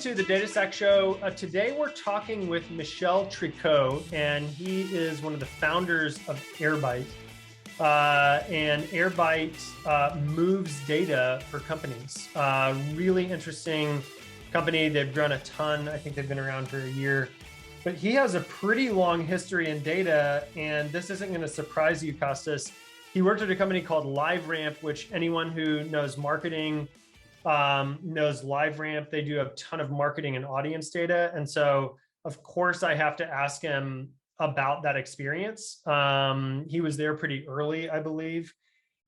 to the DataStack Show. Today we're talking with Michel Tricot, and he is one of the founders of Airbyte. And Airbyte moves data for companies. Really interesting company. They've grown a ton. I think they've been around for a year. But he has a pretty long history in data, and this isn't going to surprise you, Kostas. He worked at a company called LiveRamp, which anyone who knows marketing knows LiveRamp. They do a ton of marketing and audience data. And so, of course, I have to ask him about that experience. He was there pretty early, I believe.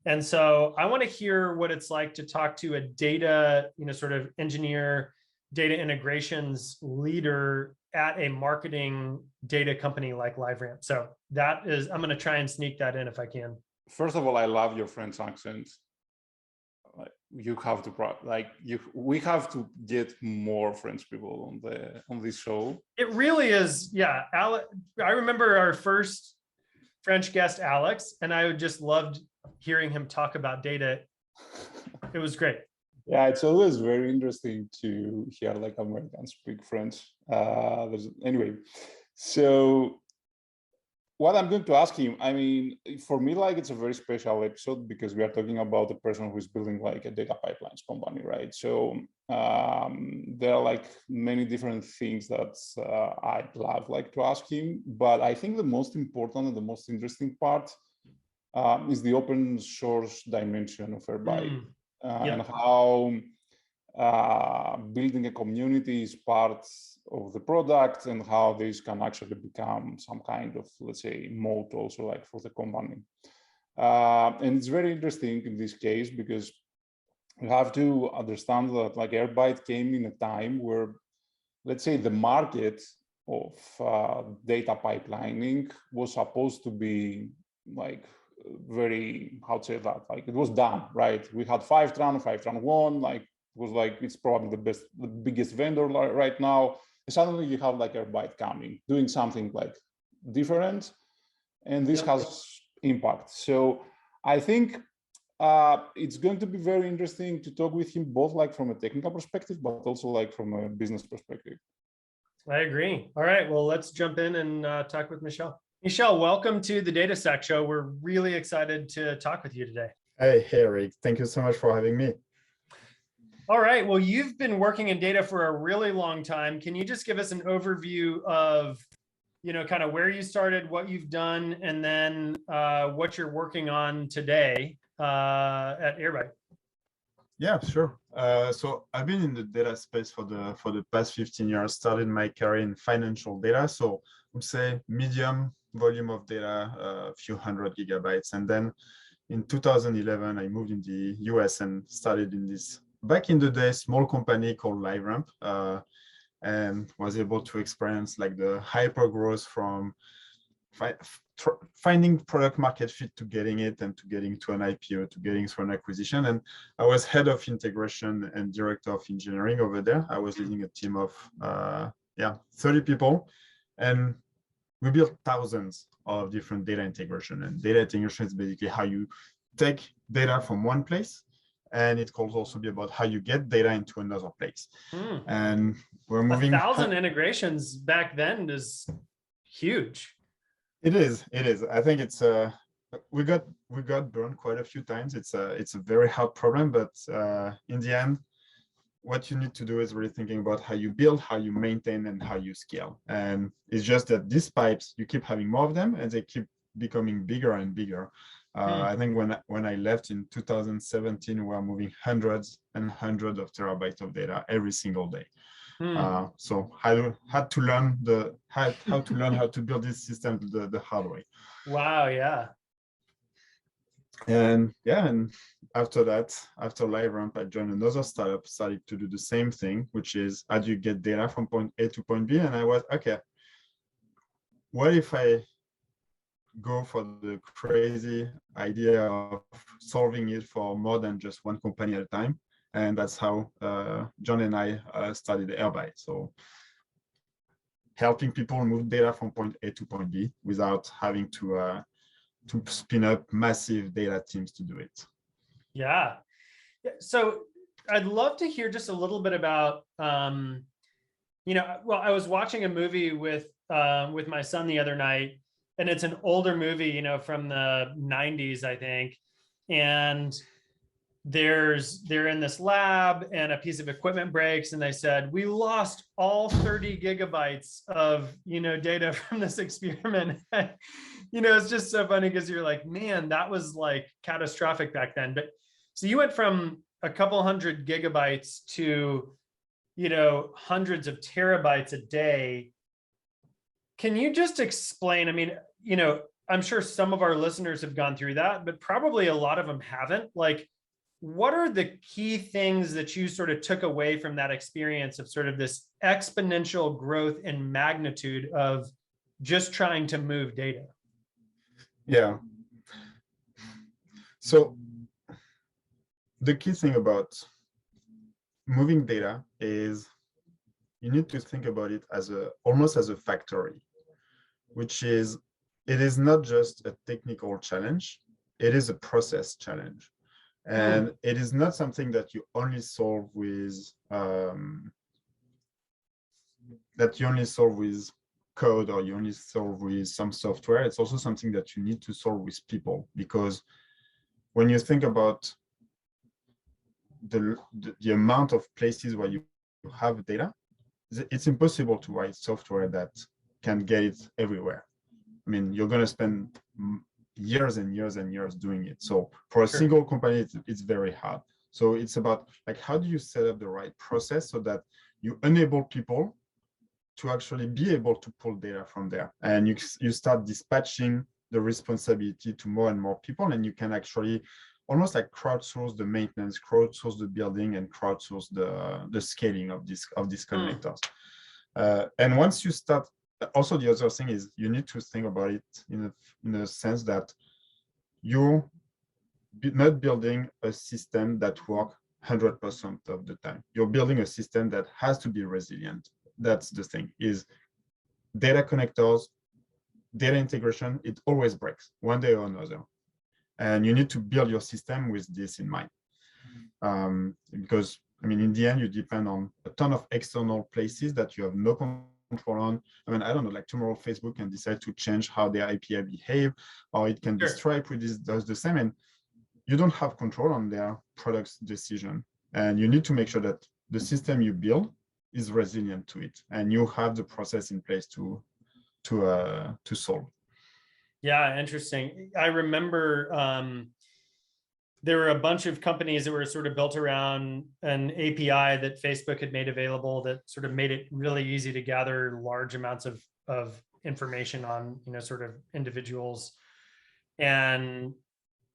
And so I want to hear what it's like to talk to a data, sort of engineer, data integrations leader at a marketing data company like LiveRamp. So that is, I'm going to try and sneak that in if I can. First of all, I love your French accent. You have to we have to get more French people on this show. It really is, yeah. I remember our first French guest, Alex, and I just loved hearing him talk about data. It was great. Yeah, it's always very interesting to hear like Americans speak French. Anyway, so what I'm going to ask him, I mean, for me, like it's a very special episode because we are talking about the person who is building like a data pipelines company, right? So there are like many different things that I'd love like to ask him, but I think the most important and the most interesting part is the open source dimension of Airbyte. And how building a community is part of the product and how this can actually become some kind of, let's say, moat also like for the company. And it's very interesting in this case because you have to understand that like Airbyte came in a time where, let's say, the market of data pipelining was supposed to be like very, how to say that, like it was done, right? We had Fivetran 1, like it was like, it's probably the biggest vendor right now. And suddenly you have like Airbyte coming, doing something like different, and this has impact. So I think it's going to be very interesting to talk with him, both like from a technical perspective, but also like from a business perspective. I agree. All right, well, let's jump in and talk with Michel. Michel, welcome to the DataStack Show. We're really excited to talk with you today. Hey, Eric. Thank you so much for having me. All right. Well, you've been working in data for a really long time. Can you just give us an overview of, kind of where you started, what you've done, and then what you're working on today at Airbyte? Yeah, sure. So I've been in the data space for the past 15 years. Started my career in financial data. So I would say medium volume of data, a few hundred gigabytes. And then in 2011, I moved in the US and started in this, back in the day, small company called LiveRamp, and was able to experience like the hyper growth from finding product market fit to getting it and to getting to an IPO, to getting through an acquisition. And I was head of integration and director of engineering over there. I was leading a team of 30 people, and we built thousands of different data integration. And data integration is basically how you take data from one place, and it could also be about how you get data into another place. And we're moving 1,000 integrations back then is huge. It is. I think it's we got burned quite a few times. It's a very hard problem, but in the end, what you need to do is really thinking about how you build, how you maintain, and how you scale. And it's just that these pipes, you keep having more of them, and they keep becoming bigger and bigger. I think when I left in 2017, we were moving hundreds and hundreds of terabytes of data every single day. So I had to learn how to build this system the hard way. Wow, yeah. And after that, after LiveRamp, I joined another startup, started to do the same thing, which is how do you get data from point A to point B? And I was, okay, what if I go for the crazy idea of solving it for more than just one company at a time? And that's how John and I started Airbyte. So helping people move data from point A to point B without having to spin up massive data teams to do it. Yeah. So I'd love to hear just a little bit about well, I was watching a movie with my son the other night, and it's an older movie, from the 90s, I think. And they're in this lab and a piece of equipment breaks, and they said, we lost all 30 gigabytes of, data from this experiment. It's just so funny because you're like, man, that was like catastrophic back then. But so you went from a couple hundred gigabytes to, hundreds of terabytes a day. Can you just explain? I mean, I'm sure some of our listeners have gone through that, but probably a lot of them haven't. Like, what are the key things that you sort of took away from that experience of sort of this exponential growth and magnitude of just trying to move data? Yeah. So the key thing about moving data is you need to think about it as almost as a factory, which is, it is not just a technical challenge, it is a process challenge. And it is not something that you only solve with code, or you only solve with some software. It's also something that you need to solve with people, because when you think about the amount of places where you have data, it's impossible to write software that can get it everywhere. I mean, you're going to spend years and years and years doing it. So for a single company, it's very hard. So it's about, like, how do you set up the right process so that you enable people to actually be able to pull data from there, and you start dispatching the responsibility to more and more people, and you can actually almost like crowdsource the maintenance, crowdsource the building, and crowdsource the scaling of these connectors. And once you start, also the other thing is you need to think about it in a sense that you're not building a system that works 100% of the time. You're building a system that has to be resilient. That's the thing, is data connectors, data integration, it always breaks one day or another. And you need to build your system with this in mind. Because, I mean, in the end, you depend on a ton of external places that you have no control on. I mean, I don't know, like tomorrow Facebook can decide to change how their API behave, or it can be Stripe, which does the same. And you don't have control on their product's decision. And you need to make sure that the system you build is resilient to it, and you have the process in place to solve. Yeah, interesting. I remember there were a bunch of companies that were sort of built around an API that Facebook had made available that sort of made it really easy to gather large amounts of information on, sort of individuals. And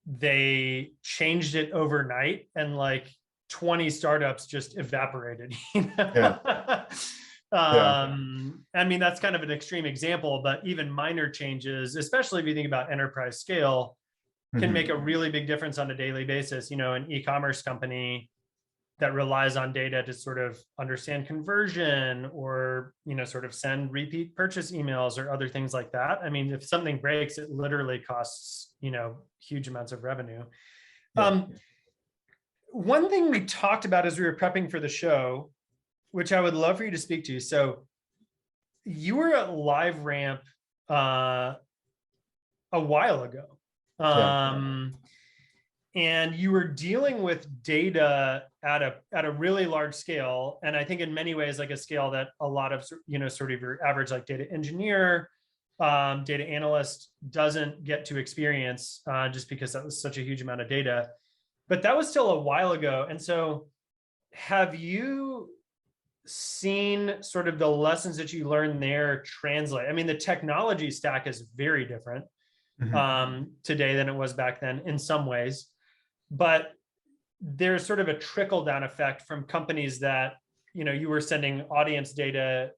they changed it overnight, and like 20 startups just evaporated. I mean, that's kind of an extreme example, but even minor changes, especially if you think about enterprise scale, can make a really big difference on a daily basis. An e-commerce company that relies on data to sort of understand conversion, or, sort of send repeat purchase emails or other things like that. I mean, if something breaks, it literally costs, huge amounts of revenue. One thing we talked about as we were prepping for the show, which I would love for you to speak to. So you were at LiveRamp a while ago. And you were dealing with data at a really large scale. And I think in many ways, like a scale that a lot of, sort of your average like data engineer, data analyst doesn't get to experience, just because that was such a huge amount of data. But that was still a while ago. And so have you seen sort of the lessons that you learned there translate? I mean, the technology stack is very different today than it was back then in some ways, but there's sort of a trickle down effect from companies that, you were sending audience data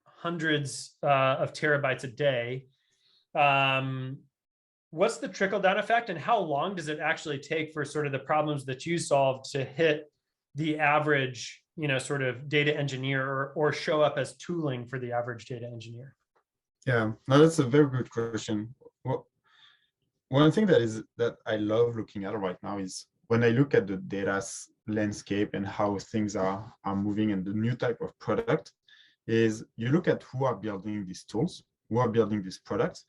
hundreds of terabytes a day. What's the trickle down effect, and how long does it actually take for sort of the problems that you solved to hit the average, sort of data engineer, or show up as tooling for the average data engineer? Yeah, no, that's a very good question. Well, one thing that I love looking at right now is when I look at the data landscape and how things are moving and the new type of product, is you look at who are building these tools, who are building these products,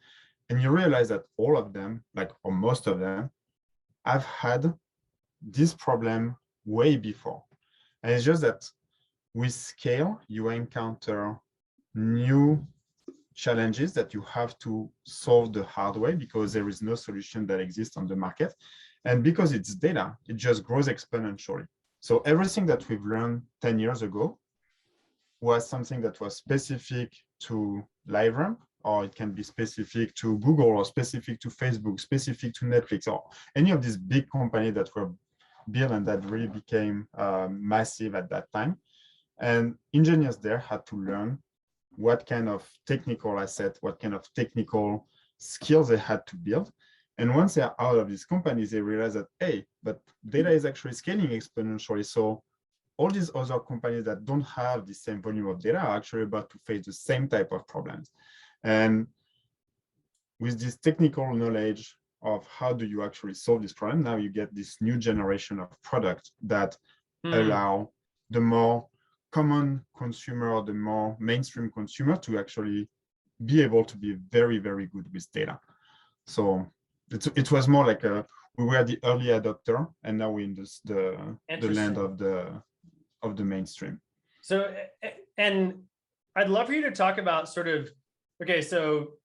and you realize that all of them, like, or most of them, have had this problem way before. And it's just that with scale, you encounter new challenges that you have to solve the hard way because there is no solution that exists on the market. And because it's data, it just grows exponentially. So everything that we've learned 10 years ago was something that was specific to LiveRamp, or it can be specific to Google, or specific to Facebook, specific to Netflix, or any of these big companies that were built and that really became massive at that time. And engineers there had to learn what kind of technical asset, what kind of technical skills they had to build. And once they're out of these companies, they realize that, hey, but data is actually scaling exponentially. So all these other companies that don't have the same volume of data are actually about to face the same type of problems. And with this technical knowledge of how do you actually solve this problem, now you get this new generation of products that allow the more common consumer or the more mainstream consumer to actually be able to be very, very good with data. So it was more like we were the early adopter, and now we're in the land of the mainstream. So, and I'd love for you to talk about sort of, okay, so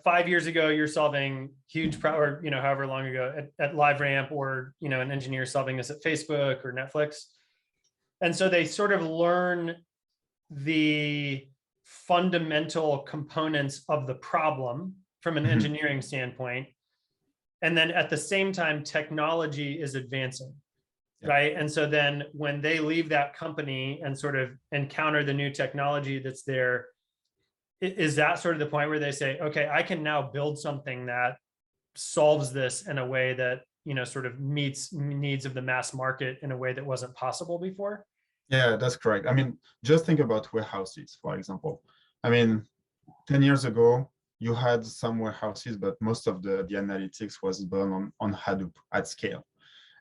5 years ago you're solving huge or however long ago at LiveRamp, or an engineer solving this at Facebook or Netflix. And so they sort of learn the fundamental components of the problem from an engineering standpoint. And then at the same time, technology is advancing, right? And so then when they leave that company and sort of encounter the new technology that's there, is that sort of the point where they say, okay, I can now build something that solves this in a way that sort of meets needs of the mass market in a way that wasn't possible before? Yeah, that's correct. I mean, just think about warehouses, for example. I mean, 10 years ago, you had some warehouses, but most of the analytics was done on Hadoop at scale.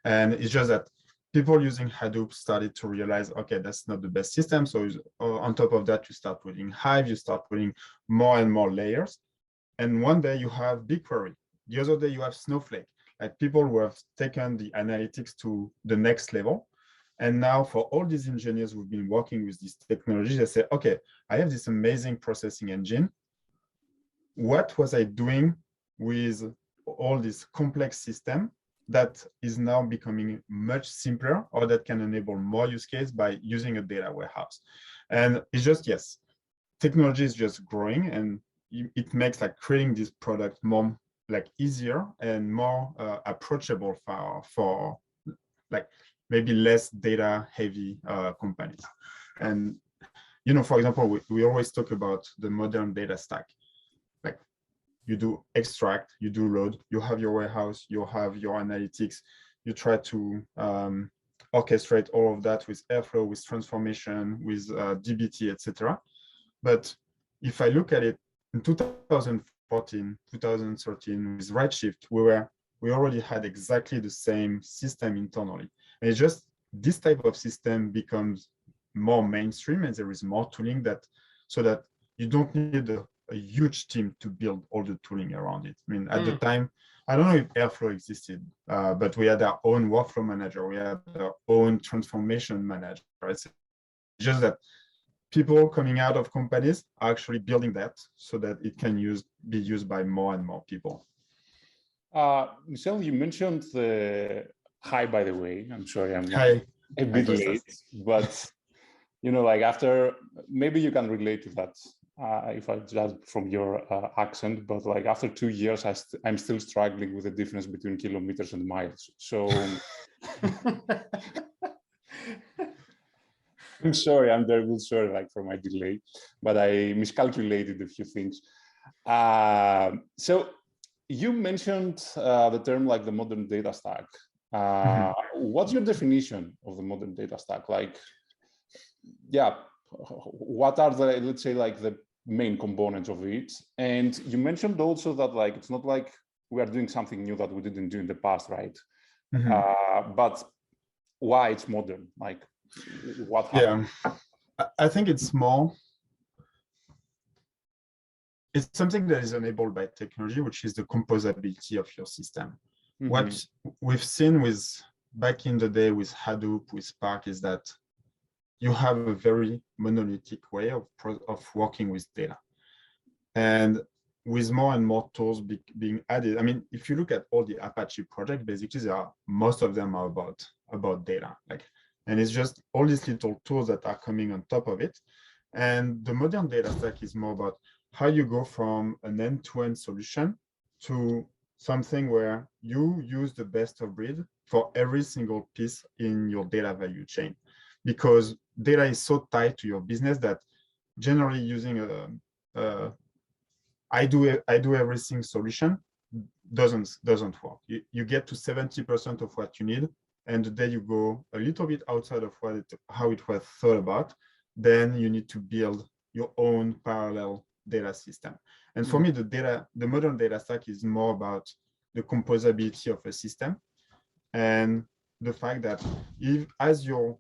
And it's just that people using Hadoop started to realize, okay, that's not the best system. So on top of that, you start putting Hive, you start putting more and more layers. And one day you have BigQuery. The other day you have Snowflake. Like, people who have taken the analytics to the next level. And now for all these engineers who've been working with this technology, they say, okay, I have this amazing processing engine. What was I doing with all this complex system that is now becoming much simpler, or that can enable more use case by using a data warehouse? And it's just, yes, technology is just growing, and it makes like creating this product more like easier and more approachable for like maybe less data heavy companies. And for example, we always talk about the modern data stack. Like, you do extract, you do load, you have your warehouse, you have your analytics, you try to orchestrate all of that with Airflow, with transformation, with dbt, etc. But if I look at it in 2014, 2013 with Redshift, we already had exactly the same system internally. And it's just this type of system becomes more mainstream, and there is more tooling so that you don't need a huge team to build all the tooling around it. I mean, at the time, I don't know if Airflow existed, but we had our own workflow manager, we had our own transformation manager. It's just that people coming out of companies are actually building that so that it can be used by more and more people. Michel, you mentioned the hi, by the way. I'm sorry, I'm a bit late, but like after, maybe you can relate to that if I judge from your accent, but like after 2 years, I'm still struggling with the difference between kilometers and miles. So I'm sorry, I'm very sorry like for my delay, but I miscalculated a few things. So you mentioned the term like the modern data stack. What's your definition of the modern data stack? Like, yeah, what are the, let's say, like the main components of it? And you mentioned also that like it's not like we are doing something new that we didn't do in the past, right? But why it's modern? Like, what happened? Yeah, I think it's more it's something that is enabled by technology, which is the composability of your system. What we've seen with back in the day with Hadoop, with Spark, is that you have a very monolithic way of working with data. And with more and more tools being added, I mean, if you look at all the Apache projects, basically most of them are about data. And it's just all these little tools that are coming on top of it. And the modern data stack is more about how you go from an end-to-end solution to something where you use the best of breed for every single piece in your data value chain. Because data is so tied to your business that generally using I do everything solution doesn't work. You get to 70% of what you need, and the day you go a little bit outside of how it was thought about, then you need to build your own parallel data system. And for me, the modern data stack is more about the composability of a system and the fact that as your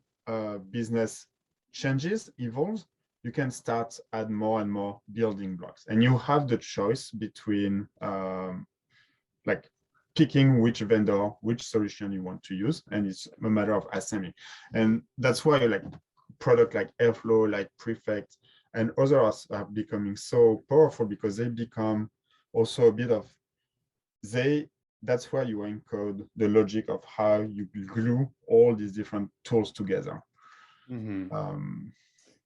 business changes, evolves, you can start add more and more building blocks, and you have the choice between picking which vendor, which solution you want to use, and it's a matter of assembly. And that's why product like Airflow, like Prefect, and others are becoming so powerful, because they become also a bit of that's where you encode the logic of how you glue all these different tools together.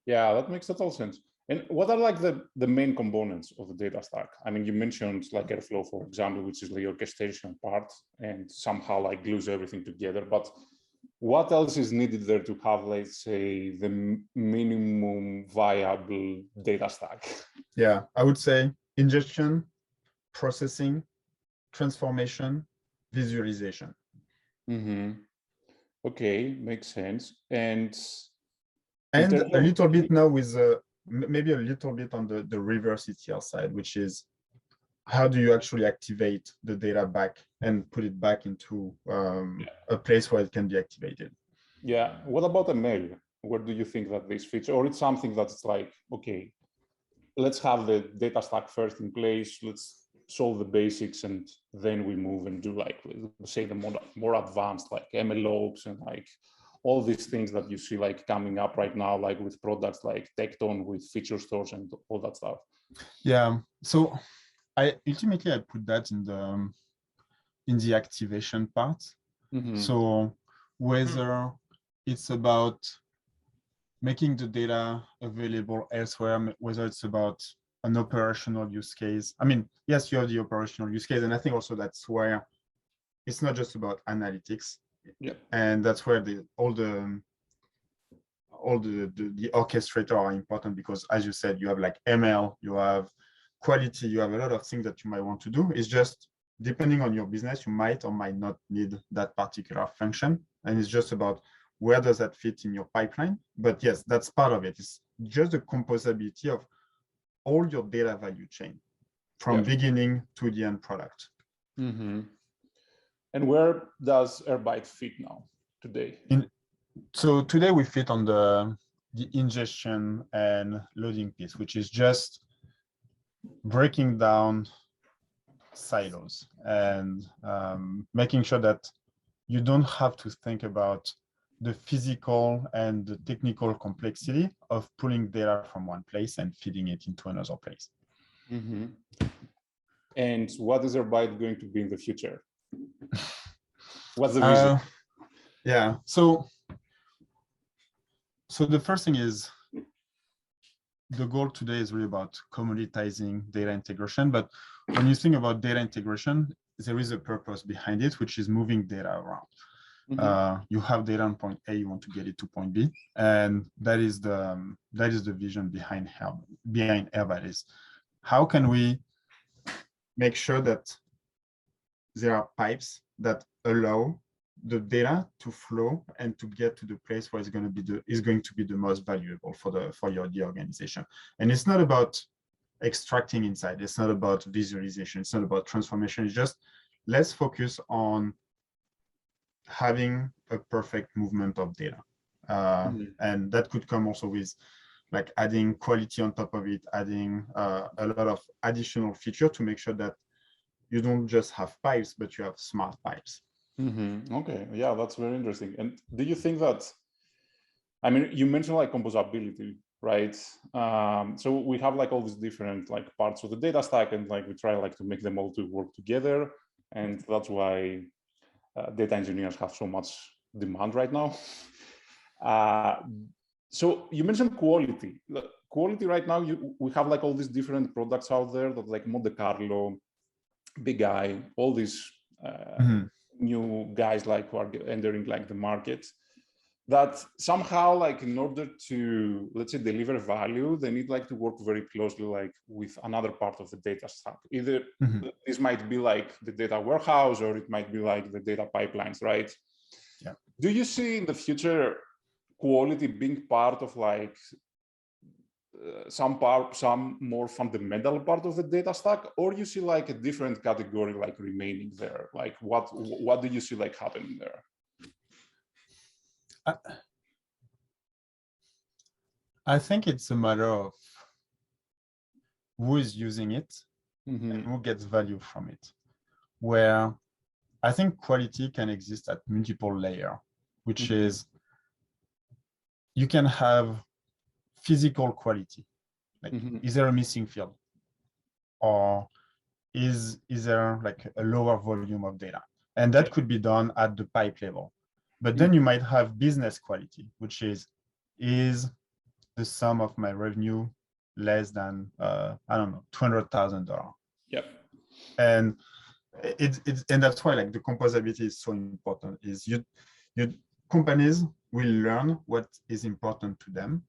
Yeah, that makes total sense. And what are the main components of the data stack? I mean, you mentioned Airflow, for example, which is the orchestration part and somehow glues everything together. But what else is needed there to have, let's say, the minimum viable data stack? Yeah, I would say ingestion, processing, transformation, visualization. Okay, makes sense. And a little bit now with maybe a little bit on the reverse ETL side, which is how do you actually activate the data back and put it back into a place where it can be activated? Yeah. What about ML? Where do you think that this fits? Or it's something that's okay, let's have the data stack first in place, let's solve the basics, and then we move and do say the more advanced MLOps and all these things that you see coming up right now, with products like Tecton, with feature stores and all that stuff. Yeah. So I put that in the activation part. So whether it's about making the data available elsewhere, whether it's about an operational use case. I mean, yes, you have the operational use case, and I think also that's where it's not just about analytics. Yeah. And that's where all the orchestrator are important, because as you said, you have ML, you have quality, you have a lot of things that you might want to do. It's just depending on your business, you might or might not need that particular function. And it's just about where does that fit in your pipeline. But yes, that's part of it. It's just the composability of all your data value chain from beginning to the end product. And where does Airbyte fit now today? So today we fit on the ingestion and loading piece, which is just breaking down silos and making sure that you don't have to think about the physical and the technical complexity of pulling data from one place and feeding it into another place. And what is Airbyte going to be in the future? What's the vision? Yeah, so the first thing is, the goal today is really about commoditizing data integration. But when you think about data integration, there is a purpose behind it, which is moving data around. You have data on point A, you want to get it to point B, and that is the vision behind Airbyte. Is how can we make sure that there are pipes that allow the data to flow and to get to the place where it's going to be the most valuable for the organization. And it's not about extracting insight. It's not about visualization. It's not about transformation. It's just let's focus on having a perfect movement of data. And that could come also with like adding quality on top of it, adding a lot of additional feature to make sure that you don't just have pipes, but you have smart pipes. Okay, yeah, that's very interesting. And do you think that, I mean, you mentioned like composability, right? So we have like all these different like parts of the data stack, and like we try like to make them all to work together, and that's why data engineers have so much demand right now. So you mentioned quality. Quality right now, we have like all these different products out there that like Monte Carlo, Big Eye, all these new guys like who are entering like the market, that somehow like in order to, let's say, deliver value, they need like to work very closely like with another part of the data stack. Either this might be like the data warehouse, or it might be like the data pipelines, right? Yeah. Do you see in the future quality being part of like some more fundamental part of the data stack, or you see like a different category like remaining there? Like what do you see like happening there? I think it's a matter of who is using it and who gets value from it. Where I think quality can exist at multiple layers, which is you can have physical quality. Like, is there a missing field? Or is there like a lower volume of data? And that could be done at the pipe level. But then you might have business quality, which is the sum of my revenue less than, I don't know, $200,000. Yep. And and that's why like the composability is so important, is you companies will learn what is important to them,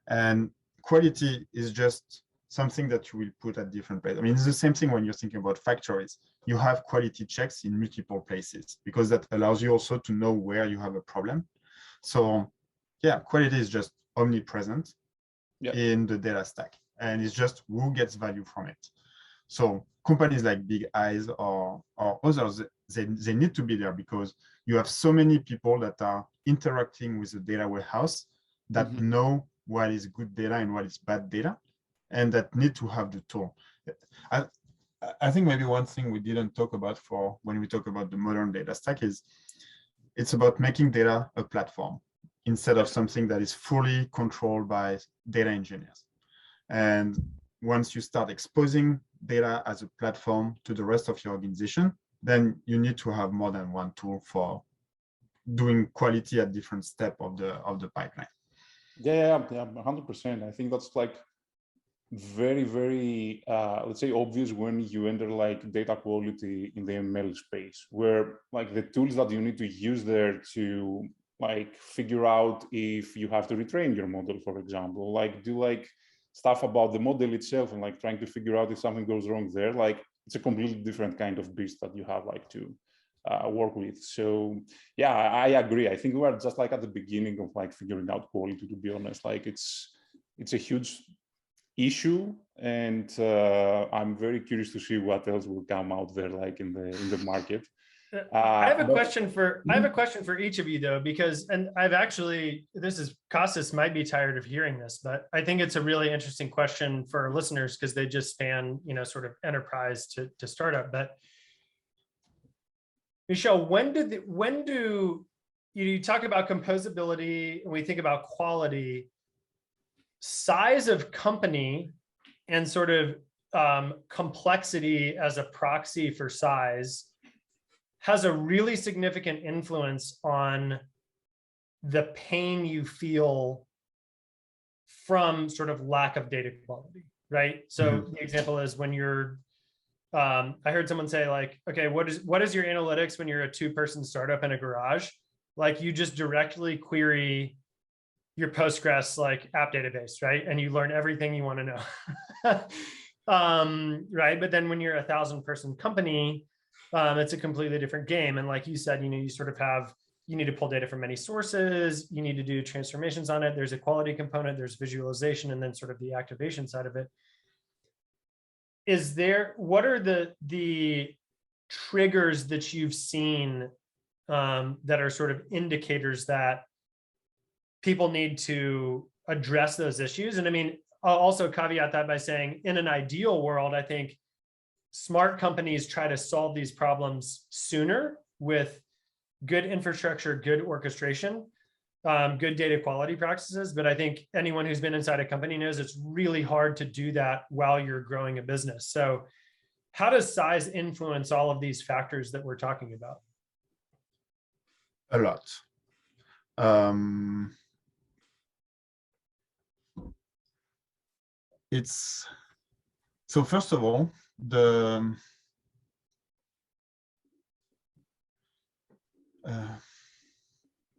and quality is just something that you will put at different places. I mean, it's the same thing when you're thinking about factories. You have quality checks in multiple places because that allows you also to know where you have a problem. So yeah, quality is just omnipresent in the data stack, and it's just who gets value from it. So companies like Big Eyes or others, they need to be there because you have so many people that are interacting with the data warehouse that know what is good data and what is bad data, and that need to have the tool. I think maybe one thing we didn't talk about for when we talk about the modern data stack is it's about making data a platform instead of something that is fully controlled by data engineers. And once you start exposing data as a platform to the rest of your organization, then you need to have more than one tool for doing quality at different steps of the pipeline. Yeah, 100%. I think that's like very, very, let's say, obvious when you enter like data quality in the ML space, where like the tools that you need to use there to like figure out if you have to retrain your model, for example, like do like stuff about the model itself and like trying to figure out if something goes wrong there, like it's a completely different kind of beast that you have like to work with. So yeah, I agree. I think we are just like at the beginning of like figuring out quality, to be honest. Like it's a huge issue, and I'm very curious to see what else will come out there like in the market. I have a question for each of you though, because, and I've actually, Kostas might be tired of hearing this, but I think it's a really interesting question for our listeners because they just span, sort of enterprise to startup. But Michel, when do you talk about composability and we think about quality, size of company and sort of complexity as a proxy for size has a really significant influence on the pain you feel from sort of lack of data quality, right? So the example is when you're, I heard someone say like, okay, what is your analytics when you're a 2-person startup in a garage? Like you just directly query your Postgres like app database, right? And you learn everything you want to know. Right. But then when you're a 1,000-person company, it's a completely different game. And like you said, you sort of you need to pull data from many sources, you need to do transformations on it. There's a quality component, there's visualization, and then sort of the activation side of it. What are the triggers that you've seen that are sort of indicators that people need to address those issues. And I mean, I'll also caveat that by saying, in an ideal world, I think smart companies try to solve these problems sooner with good infrastructure, good orchestration, good data quality practices. But I think anyone who's been inside a company knows it's really hard to do that while you're growing a business. So how does size influence all of these factors that we're talking about? A lot. It's so first of all, the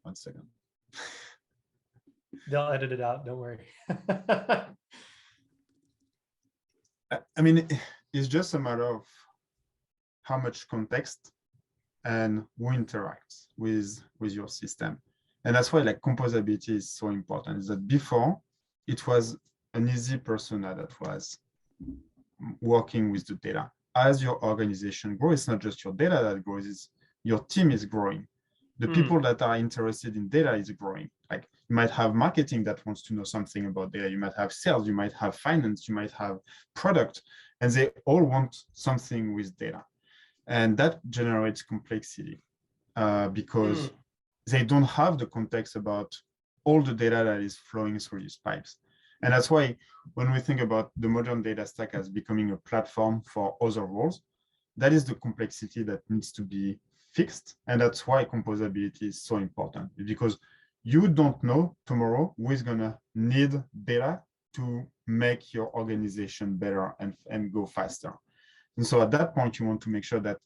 one second. They'll edit it out, don't worry. I mean, it's just a matter of how much context and who interacts with your system. And that's why like composability is so important, is that before it was an easy persona that was working with the data. As your organization grows, it's not just your data that grows, it's your team is growing. The people that are interested in data is growing. Like you might have marketing that wants to know something about data. You might have sales, you might have finance, you might have product, and they all want something with data. And that generates complexity because they don't have the context about all the data that is flowing through these pipes. And that's why when we think about the modern data stack as becoming a platform for other roles, that is the complexity that needs to be fixed. And that's why composability is so important, because you don't know tomorrow who is going to need data to make your organization better and go faster. And so at that point, you want to make sure that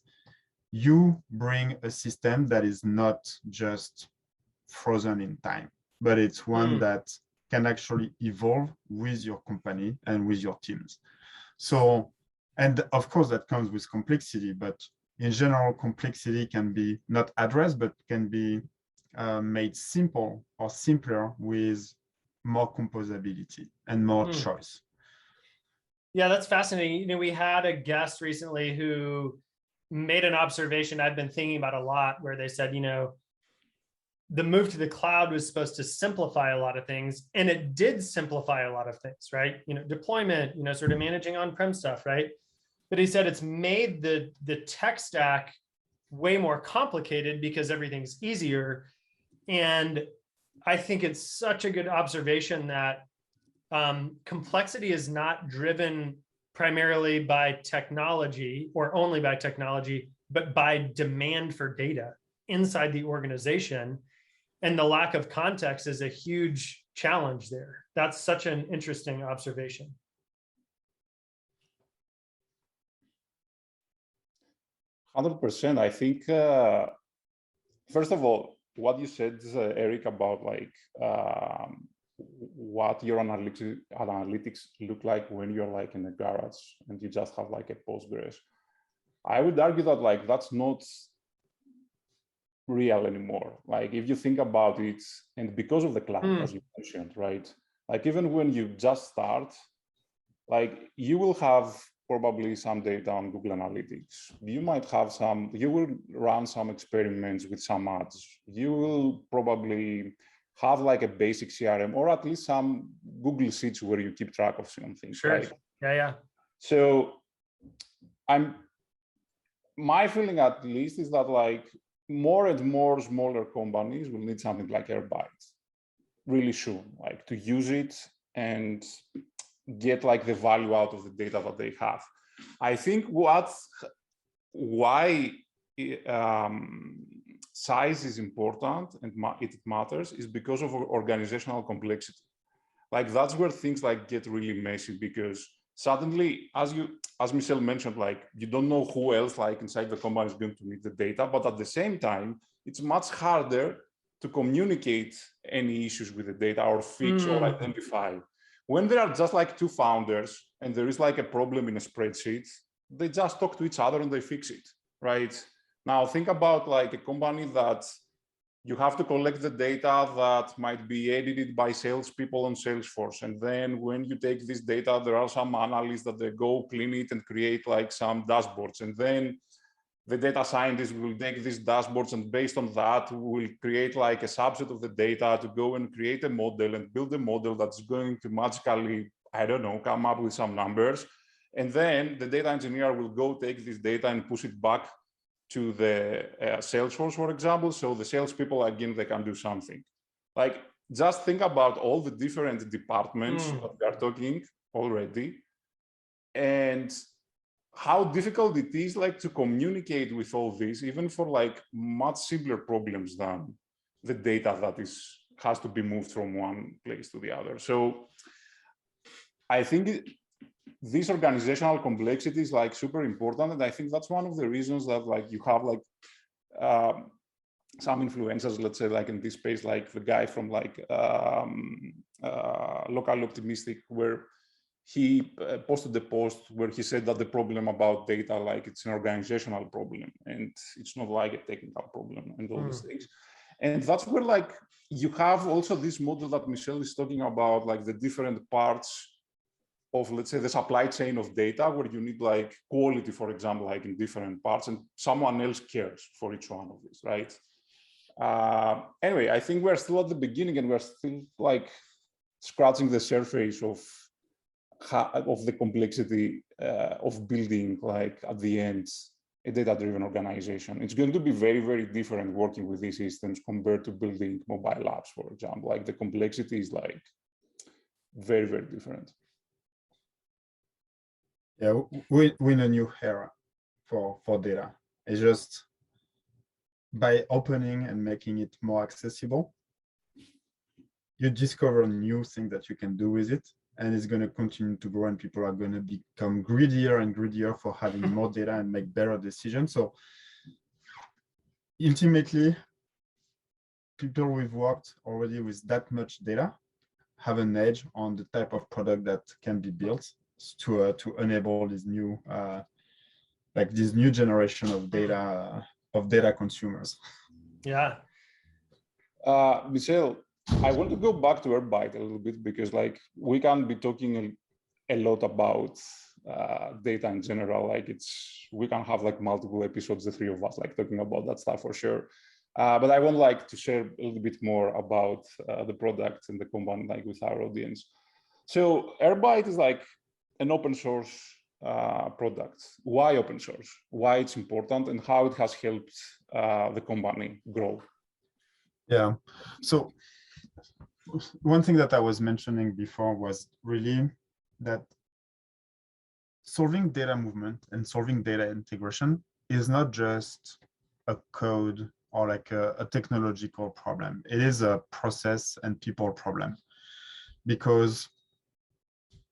you bring a system that is not just frozen in time, but it's one that can actually evolve with your company and with your teams. So, and of course that comes with complexity, but in general, complexity can be not addressed, but can be made simple or simpler with more composability and more choice. Yeah, that's fascinating. You know, we had a guest recently who made an observation I've been thinking about a lot, where they said, you know, the move to the cloud was supposed to simplify a lot of things, and it did simplify a lot of things, right? You know, deployment, you know, sort of managing on-prem stuff, right? But he said it's made the tech stack way more complicated because everything's easier. And I think it's such a good observation that complexity is not driven primarily by technology or only by technology, but by demand for data inside the organization. And the lack of context is a huge challenge there. That's such an interesting observation. %. I think, first of all, what you said, Eric, about like what your analytics look like when you're like in a garage and you just have like a Postgres. I would argue that like that's not real anymore. Like if you think about it, and because of the cloud, as you mentioned, right? Like even when you just start, like you will have probably some data on Google Analytics. You might have some, you will run some experiments with some ads. You will probably have like a basic CRM or at least some Google Sheets where you keep track of something. Sure. Right? Yeah. So my feeling at least is that like more and more smaller companies will need something like Airbyte really soon, like to use it and get like the value out of the data that they have. I think why size is important and it matters is because of organizational complexity. Like that's where things like get really messy, because suddenly, as Michel mentioned, like you don't know who else like inside the company is going to need the data, but at the same time, it's much harder to communicate any issues with the data or fix or identify. When there are just like two founders and there is like a problem in a spreadsheet, they just talk to each other and they fix it, right? Now think about like a company that you have to collect the data that might be edited by salespeople on Salesforce. And then when you take this data, there are some analysts that they go clean it and create like some dashboards. And then the data scientist will take these dashboards, and based on that, we'll create like a subset of the data to go and create a model and build a model that's going to magically, I don't know, come up with some numbers. And then the data engineer will go take this data and push it back to the Salesforce, for example. So the salespeople, again, they can do something. Like, just think about all the different departments that we are talking already, and how difficult it is like to communicate with all this, even for like much simpler problems than the data that has to be moved from one place to the other. So I think this organizational complexity is like super important, and I think that's one of the reasons that like you have like some influencers, let's say, like in this space, like the guy from like Local Optimistic, where he posted a post where he said that the problem about data, like it's an organizational problem and it's not like a technical problem and all these things. And that's where like you have also this model that Michel is talking about, like the different parts of, let's say, the supply chain of data, where you need like quality, for example, like in different parts, and someone else cares for each one of these, right? Anyway, I think we're still at the beginning, and we're still like scratching the surface of the complexity of building, like at the end, a data-driven organization. It's going to be very, very different working with these systems compared to building mobile apps, for example. Like the complexity is like very, very different. Yeah, we're in a new era for data. It's just by opening and making it more accessible, you discover new things that you can do with it, and it's going to continue to grow, and people are going to become greedier and greedier for having more data and make better decisions. So ultimately, people who've worked already with that much data have an edge on the type of product that can be built to enable this new like this new generation of data consumers. Yeah. Michel, I want to go back to Airbyte a little bit, because like we can be talking a lot about data in general. Like we can have like multiple episodes, the three of us, like talking about that stuff for sure. But I would like to share a little bit more about the product and the company, like with our audience. So Airbyte is like an open source product. Why open source? Why it's important, and how it has helped the company grow? Yeah. So one thing that I was mentioning before was really that solving data movement and solving data integration is not just a code or like a technological problem. It is a process and people problem, because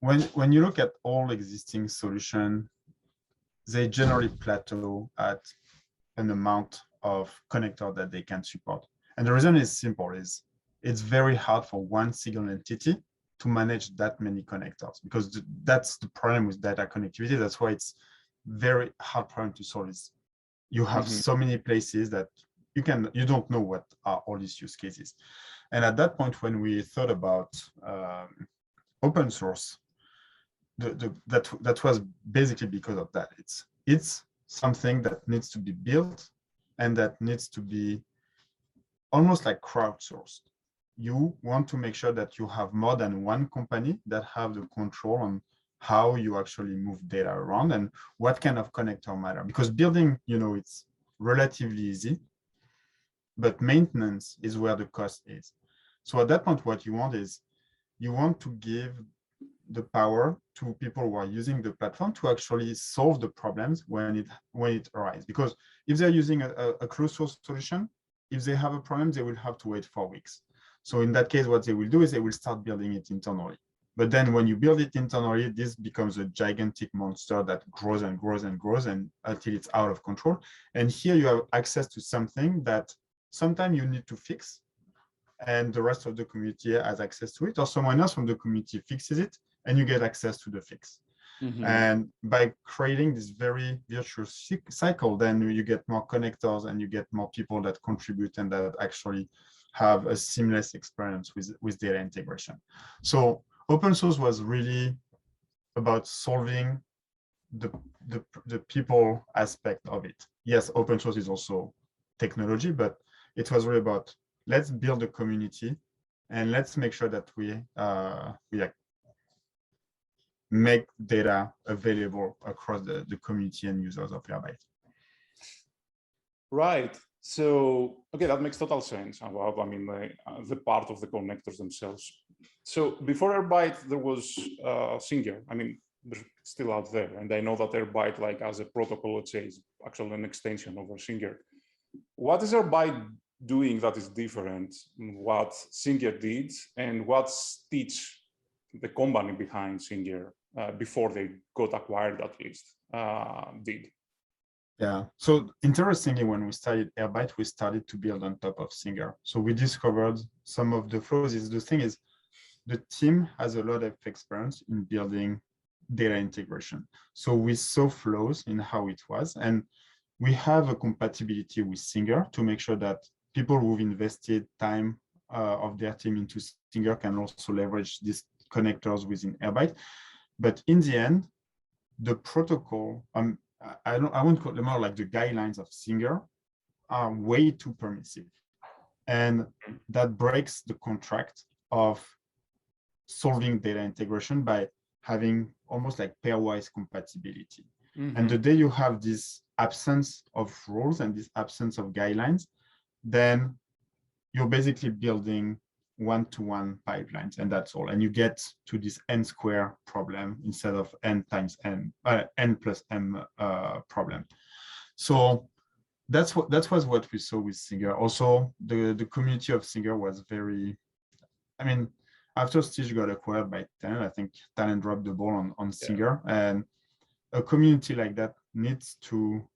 when you look at all existing solutions, they generally plateau at an amount of connector that they can support. And the reason is simple: is it's very hard for one single entity to manage that many connectors, because that's the problem with data connectivity. That's why it's very hard problem to solve. Is you have so many places that you don't know what are all these use cases. And at that point, when we thought about open source, that was basically because of that. It's something that needs to be built and that needs to be almost like crowdsourced. You want to make sure that you have more than one company that have the control on how you actually move data around and what kind of connector matter. Because building, it's relatively easy, but maintenance is where the cost is. So at that point, what you want is you want to give the power to people who are using the platform to actually solve the problems when it arises. Because if they're using a closed source solution, if they have a problem, they will have to wait 4 weeks. So in that case, what they will do is they will start building it internally. But then when you build it internally, this becomes a gigantic monster that grows and grows and grows until it's out of control. And here you have access to something that sometimes you need to fix, and the rest of the community has access to it, or someone else from the community fixes it, and you get access to the fix. And by creating this very virtuous cycle, then you get more connectors and you get more people that contribute and that actually have a seamless experience with data integration. So open source was really about solving the people aspect of it. Yes, open source is also technology, but it was really about let's build a community and let's make sure that we make data available across the community and users of Airbyte. Right. So, okay, that makes total sense about, I mean, the part of the connectors themselves. So before Airbyte, there was Singer. I mean, they're still out there. And I know that Airbyte, like as a protocol, let's say, is actually an extension of a Singer. What is Airbyte doing that is different in what Singer did, and what's Stitch, the company behind Singer, before they got acquired at least, did? Yeah, so interestingly, when we started Airbyte, we started to build on top of Singer. So we discovered some of the flaws. The thing is, the team has a lot of experience in building data integration. So we saw flaws in how it was, and we have a compatibility with Singer to make sure that people who've invested time of their team into Singer can also leverage these connectors within Airbyte. But in the end, the protocol, I won't call them more, like the guidelines of Singer are way too permissive. And that breaks the contract of solving data integration by having almost like pairwise compatibility. Mm-hmm. And the day you have this absence of rules and this absence of guidelines, then you're basically building one-to-one pipelines, and that's all. And you get to this n-square problem instead of n times n, n plus m problem. So that was what we saw with Singer. Also, the community of Singer was very, I mean, after Stitch got acquired by Talent, I think Talent dropped the ball on Singer, and a community like that needs to,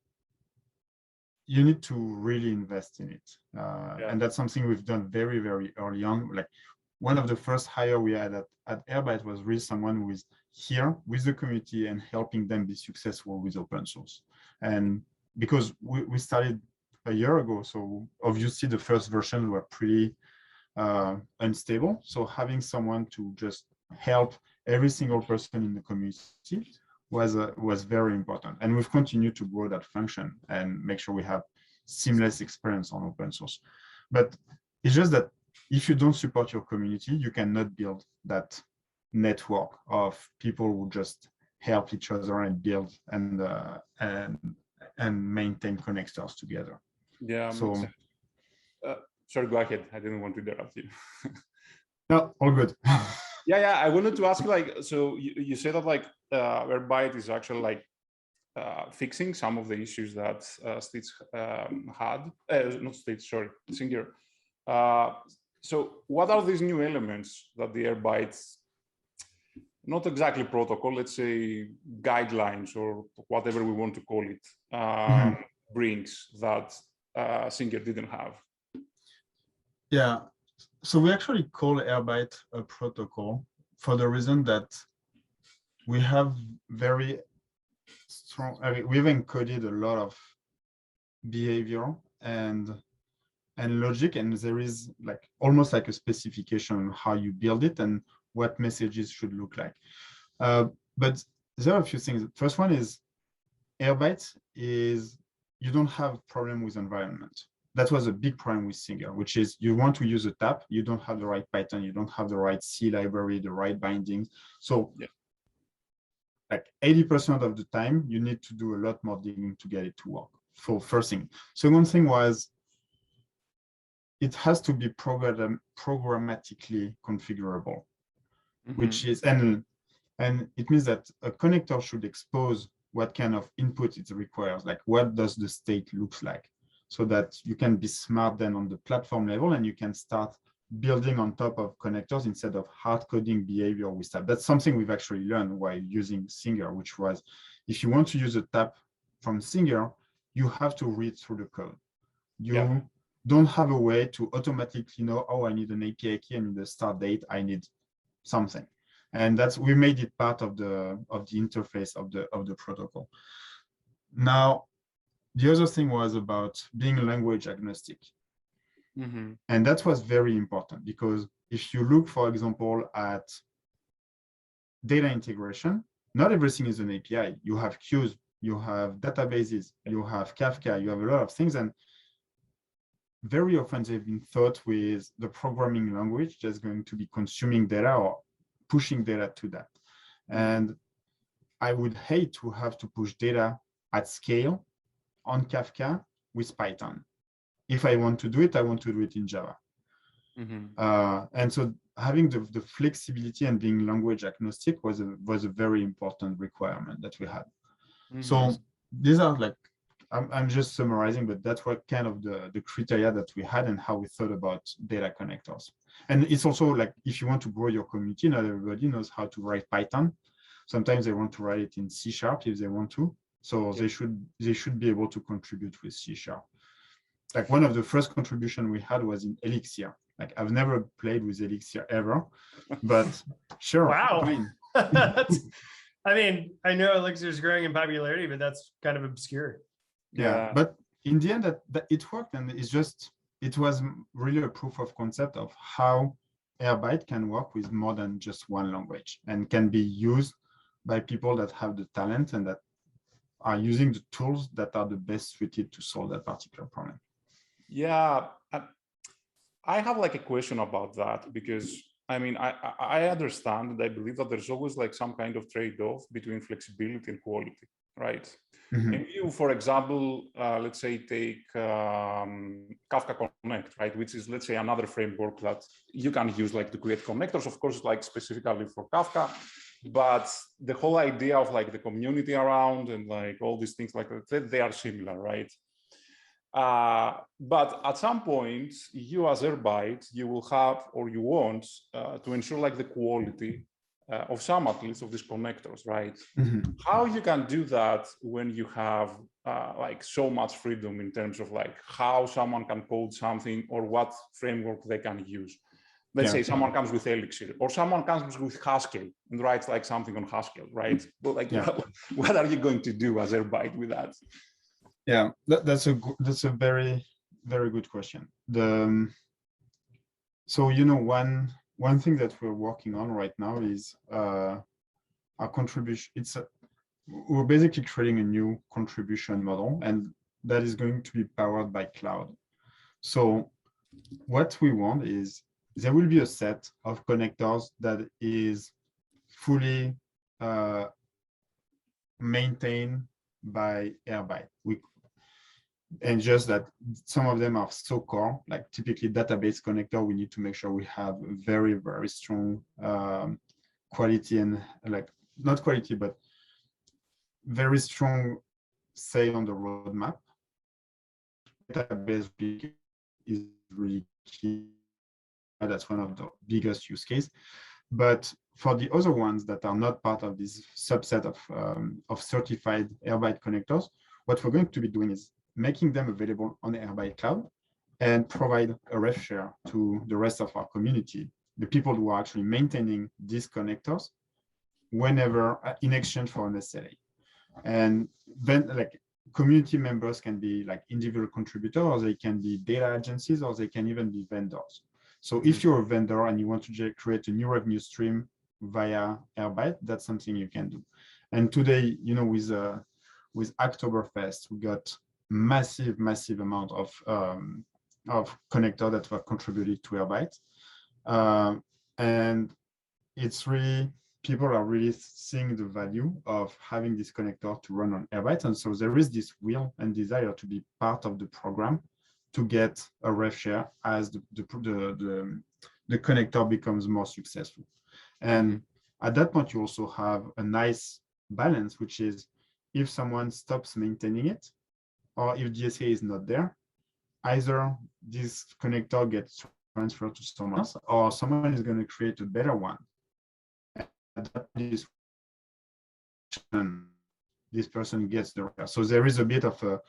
you need to really invest in it. And that's something we've done very, very early on. Like one of the first hire we had at Airbyte was really someone who is here with the community and helping them be successful with open source. And because we started a year ago, so obviously the first version were pretty unstable. So having someone to just help every single person in the community was very important. And we've continued to grow that function and make sure we have seamless experience on open source. But it's just that if you don't support your community, you cannot build that network of people who just help each other and build and maintain connectors together. Yeah. So sorry, go ahead. I didn't want to interrupt you. No, all good. Yeah. I wanted to ask you, like, so you say that like Airbyte is actually like fixing some of the issues that Stitch had. Not Stitch, sorry, Singer. So what are these new elements that the Airbyte, not exactly protocol, let's say guidelines or whatever we want to call it, brings that Singer didn't have? Yeah, so we actually call Airbyte a protocol for the reason that we have very strong, I mean, we've encoded a lot of behavior and logic, and there is like almost like a specification on how you build it and what messages should look like. But there are a few things. First one is Airbyte is, you don't have problem with environment. That was a big problem with Singer, which is you want to use a tap, you don't have the right Python, you don't have the right C library, the right bindings. So like 80% of the time, you need to do a lot more digging to get it to work. For first thing. Second thing was, it has to be programmatically configurable, which is, and it means that a connector should expose what kind of input it requires, like what does the state looks like, so that you can be smart then on the platform level and you can start building on top of connectors instead of hard coding behavior with tap. That's something we've actually learned while using Singer, which was, if you want to use a tap from Singer, you have to read through the code. You don't have a way to automatically know, oh, I need an API key, I need a start date, I need something. And that's, we made it part of the interface of the protocol. Now, the other thing was about being language agnostic. And that was very important, because if you look, for example, at data integration, not everything is an API. You have queues, you have databases, you have Kafka, you have a lot of things. And very often they've been thought with the programming language that's going to be consuming data or pushing data to that. And I would hate to have to push data at scale on Kafka with Python. If I want to do it, I want to do it in Java. And so having the flexibility and being language agnostic was a very important requirement that we had. So these are like, I'm just summarizing, but that's what kind of the criteria that we had and how we thought about data connectors. And it's also like, if you want to grow your community, not everybody knows how to write Python. Sometimes they want to write it in C# if they want to. So they should be able to contribute with C#. Like one of the first contribution we had was in Elixir. Like I've never played with Elixir ever, but sure. Wow. Fine. I mean, I know Elixir is growing in popularity, but that's kind of obscure. Yeah. But in the end, that it worked, and it was really a proof of concept of how Airbyte can work with more than just one language and can be used by people that have the talent and that are using the tools that are the best suited to solve that particular problem. Yeah, I have like a question about that, because I mean, I understand and I believe that there's always like some kind of trade-off between flexibility and quality, right? And you, for example, let's say take Kafka Connect, right? Which is, let's say, another framework that you can use like to create connectors, of course, like specifically for Kafka. But the whole idea of like the community around and like all these things like that, they are similar, right? But at some point, you as Airbyte, you will have, or you want to ensure like the quality of some, at least, of these connectors, right? How you can do that when you have like so much freedom in terms of like how someone can code something or what framework they can use. Let's say someone comes with Elixir, or someone comes with Haskell and writes like something on Haskell, right? But like, what are you going to do as Airbyte with that? Yeah, that's a very, very good question. So you know, one thing that we're working on right now is our contribution. We're basically creating a new contribution model, and that is going to be powered by cloud. So what we want is there will be a set of connectors that is fully maintained by Airbyte. And just that some of them are so core, like typically database connector, we need to make sure we have very, very strong quality and like, not quality, but very strong say on the roadmap. Database is really key. That's one of the biggest use case. But for the other ones that are not part of this subset of certified Airbyte connectors, what we're going to be doing is making them available on the Airbyte cloud and provide a ref share to the rest of our community, the people who are actually maintaining these connectors, whenever in exchange for an SLA. And then like community members can be like individual contributors, or they can be data agencies, or they can even be vendors. So if you're a vendor and you want to create a new revenue stream via Airbyte, that's something you can do. And today, you know, with Oktoberfest, we got massive amount of connector that were contributed to Airbyte. And it's really, people are really seeing the value of having this connector to run on Airbyte. And so there is this will and desire to be part of the program to get a rev share as the connector becomes more successful. And at that point, you also have a nice balance, which is if someone stops maintaining it, or if DSA is not there, either this connector gets transferred to someone else, or someone is going to create a better one. And this person gets the repair. So there is a bit of a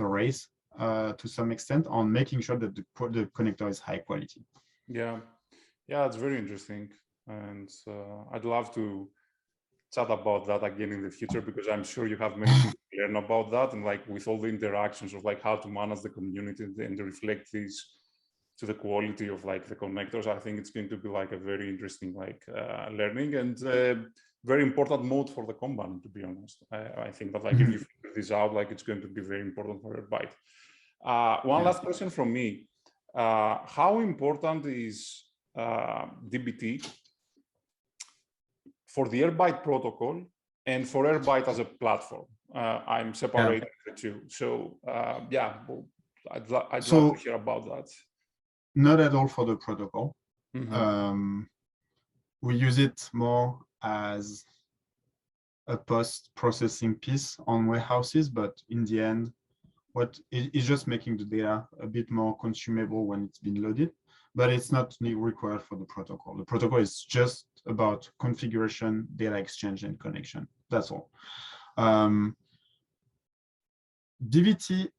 race to some extent on making sure that the connector is high quality. Yeah, it's very interesting, and I'd love to chat about that again in the future, because I'm sure you have many things to learn about that, and like with all the interactions of like how to manage the community and reflect this to the quality of like the connectors. I think it's going to be like a very interesting like learning. And very important mode for the company, to be honest. I think that like if you figure this out, like it's going to be very important for Airbyte. One last question from me. How important is DBT for the Airbyte protocol and for Airbyte as a platform? I'm separating the two. So yeah, well, I'd love to hear about that. Not at all for the protocol. Mm-hmm. We use it more as a post-processing piece on warehouses, but in the end, what is just making the data a bit more consumable when it's been loaded, but it's not required for the protocol. The protocol is just about configuration, data exchange, and connection. That's all. DBT,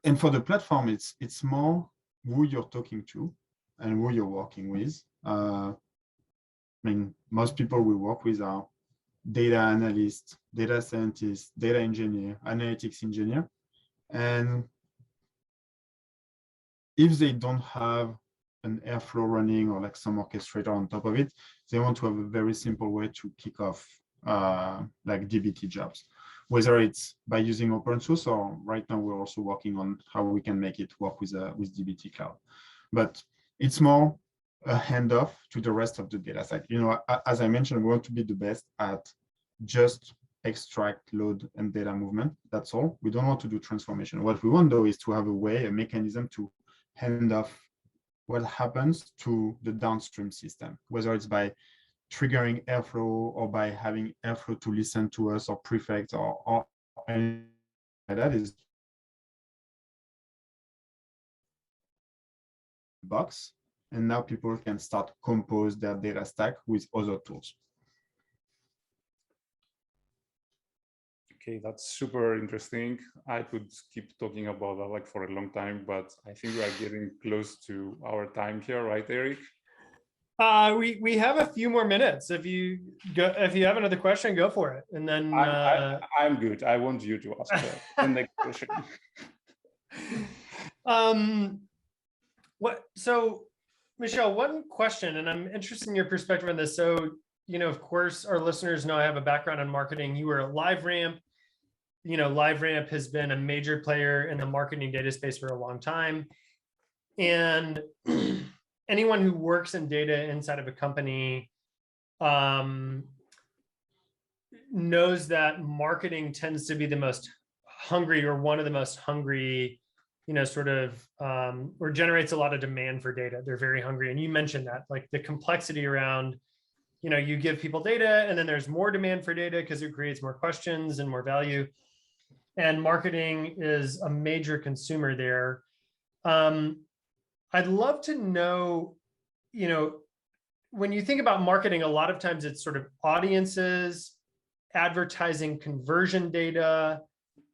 and for the platform, it's more who you're talking to and who you're working with. I mean, most people we work with are data analysts, data scientists, data engineer, analytics engineer. And if they don't have an Airflow running or like some orchestrator on top of it, they want to have a very simple way to kick off like DBT jobs, whether it's by using open source, or right now we're also working on how we can make it work with DBT Cloud. But it's more a handoff to the rest of the data stack. You know, as I mentioned, we want to be the best at just extract, load, and data movement. That's all. We don't want to do transformation. What we want, though, is to have a way, a mechanism to hand off what happens to the downstream system, whether it's by triggering Airflow or by having Airflow to listen to us or prefect or anything like that is box. And now people can start compose their data stack with other tools. Okay, that's super interesting. I could keep talking about that like for a long time, but I think we are getting close to our time here, right, Eric? We have a few more minutes. If you have another question, go for it. And then I'm good. I want you to ask the next question. So Michel, one question, and I'm interested in your perspective on this. So, you know, of course, our listeners know I have a background in marketing. You were at LiveRamp. You know, LiveRamp has been a major player in the marketing data space for a long time. And anyone who works in data inside of a company knows that marketing tends to be the most hungry, or one of the most hungry, you know, sort of, or generates a lot of demand for data. They're very hungry. And you mentioned that, like the complexity around, you know, you give people data and then there's more demand for data because it creates more questions and more value. And marketing is a major consumer there. I'd love to know, you know, when you think about marketing, a lot of times it's sort of audiences, advertising conversion data.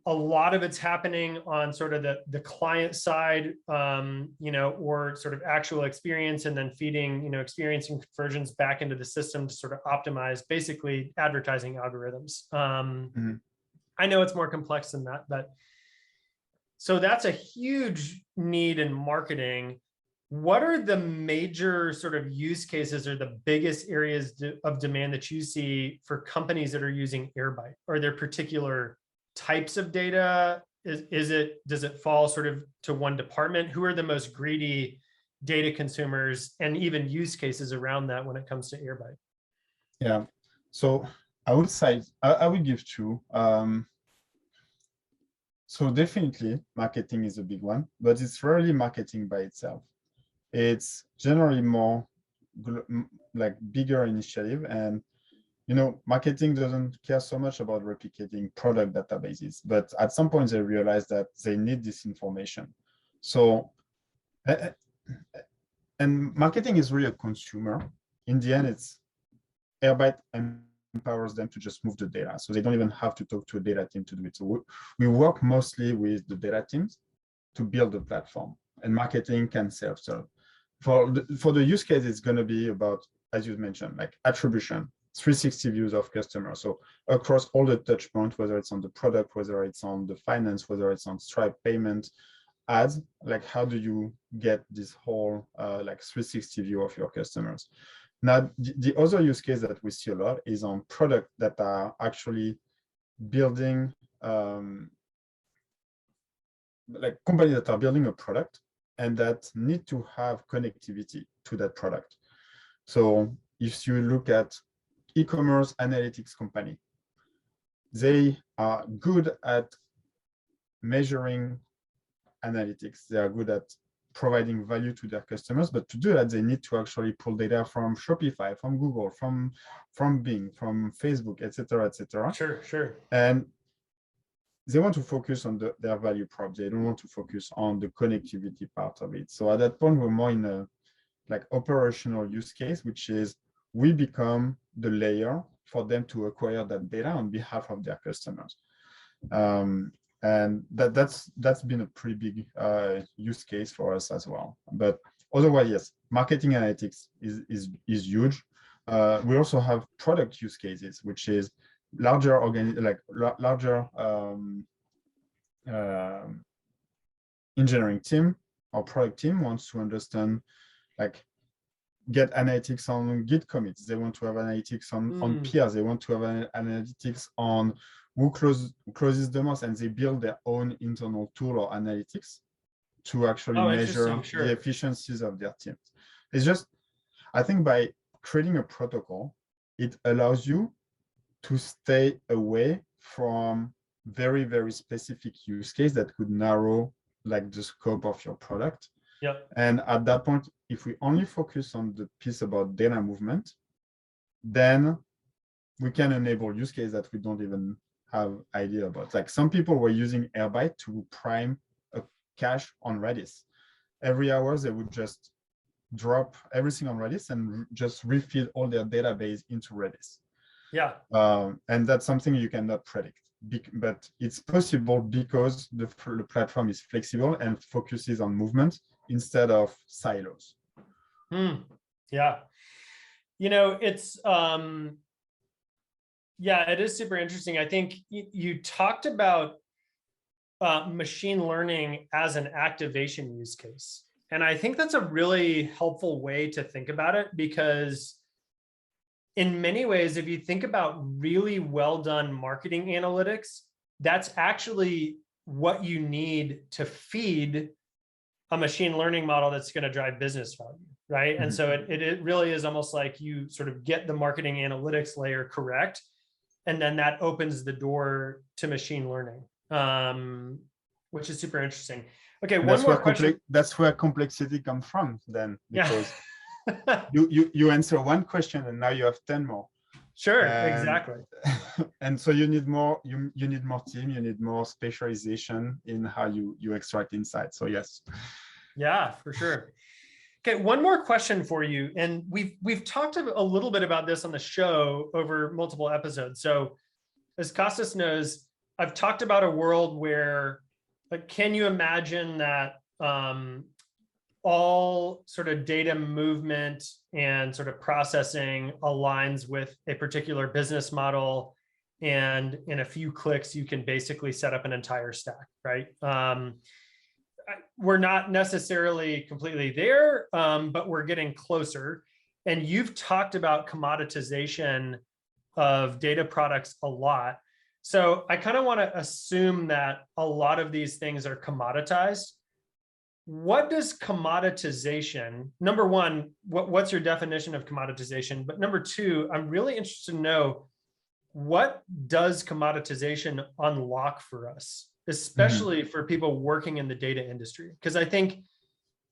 A lot of it's happening on sort of the client side, you know, or sort of actual experience, and then feeding, you know, experience and conversions back into the system to sort of optimize basically advertising algorithms. I know it's more complex than that, but so that's a huge need in marketing. What are the major sort of use cases or the biggest areas of demand that you see for companies that are using Airbyte? Are there particular types of data? Does it fall sort of to one department? Who are the most greedy data consumers, and even use cases around that when it comes to Airbyte? Yeah, so I would say I would give two. So definitely marketing is a big one, but it's rarely marketing by itself. It's generally more like bigger initiative, and you know, marketing doesn't care so much about replicating product databases, but at some point they realize that they need this information. So, and marketing is really a consumer. In the end, it's Airbyte empowers them to just move the data. So they don't even have to talk to a data team to do it. So we work mostly with the data teams to build the platform, and marketing can self-serve. For the use case, it's going to be about, as you mentioned, like attribution, 360 views of customers. So across all the touch points, whether it's on the product, whether it's on the finance, whether it's on Stripe payment, ads, like how do you get this whole like 360 view of your customers? Now, the other use case that we see a lot is on products that are actually building, like companies that are building a product and that need to have connectivity to that product. So if you look at e-commerce analytics company, they are good at measuring analytics. They are good at providing value to their customers, but to do that, they need to actually pull data from Shopify, from Google, from Bing, from Facebook, etc., etc. Sure. And they want to focus on their value prop. They don't want to focus on the connectivity part of it. So at that point, we're more in a like operational use case, which is we become the layer for them to acquire that data on behalf of their customers. And that's been a pretty big use case for us as well. But otherwise, yes, marketing analytics is huge. We also have product use cases, which is larger engineering team or product team wants to understand, like, get analytics on Git commits. They want to have analytics on peers. They want to have analytics on who closes the most, and they build their own internal tool or analytics to actually measure the efficiencies of their teams. It's just, I think by creating a protocol, it allows you to stay away from very, very specific use case that could narrow like the scope of your product. Yep. And at that point, if we only focus on the piece about data movement, then we can enable use case that we don't even have idea about. Like some people were using Airbyte to prime a cache on Redis. Every hour, they would just drop everything on Redis and just refeed all their database into Redis. Yeah. And that's something you cannot predict, but it's possible because the platform is flexible and focuses on movement instead of silos. Yeah. You know, it's, yeah, it is super interesting. I think you talked about machine learning as an activation use case. And I think that's a really helpful way to think about it, because in many ways, if you think about really well done marketing analytics, that's actually what you need to feed a machine learning model that's going to drive business value, right? And so it really is almost like you sort of get the marketing analytics layer correct, and then that opens the door to machine learning, which is super interesting. Okay, one more question. That's where complexity comes from then, because you answer one question and now you have 10 more. Sure, exactly. And so you need more, you need more team, you need more specialization in how you extract insights. So yes. Yeah, for sure. Okay, one more question for you. And we've talked a little bit about this on the show over multiple episodes. So as Kostas knows, I've talked about a world where, like, can you imagine that all sort of data movement and sort of processing aligns with a particular business model, and in a few clicks, you can basically set up an entire stack, right? We're not necessarily completely there, but we're getting closer. And you've talked about commoditization of data products a lot. So I kind of want to assume that a lot of these things are commoditized. What does commoditization, number one, what's your definition of commoditization? But number two, I'm really interested to know, what does commoditization unlock for us, especially for people working in the data industry? Because I think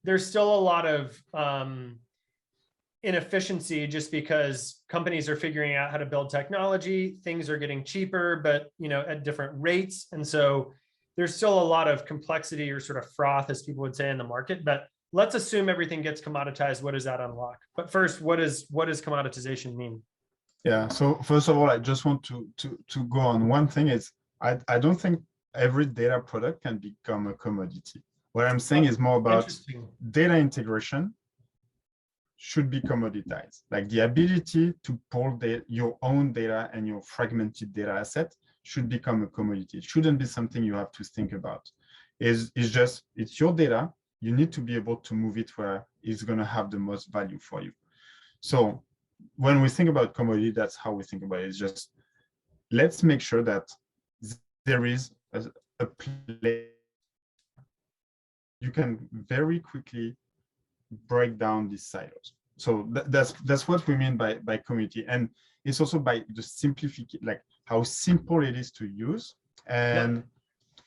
there's still a lot of inefficiency just because companies are figuring out how to build technology, things are getting cheaper, but at different rates. And so there's still a lot of complexity or sort of froth, as people would say, in the market. But let's assume everything gets commoditized. What does that unlock? But first, what does commoditization mean? Yeah. So first of all, I just want to go on one thing. Is I don't think every data product can become a commodity. What I'm saying is more about data integration should be commoditized. Like the ability to pull your own data and your fragmented data asset should become a commodity. It shouldn't be something you have to think about. It's your data. You need to be able to move it where it's going to have the most value for you. So when we think about commodity, that's how we think about it. It's just, let's make sure that there is a place you can very quickly break down these silos. So that's what we mean by community. And it's also by the simplification, like how simple it is to use, and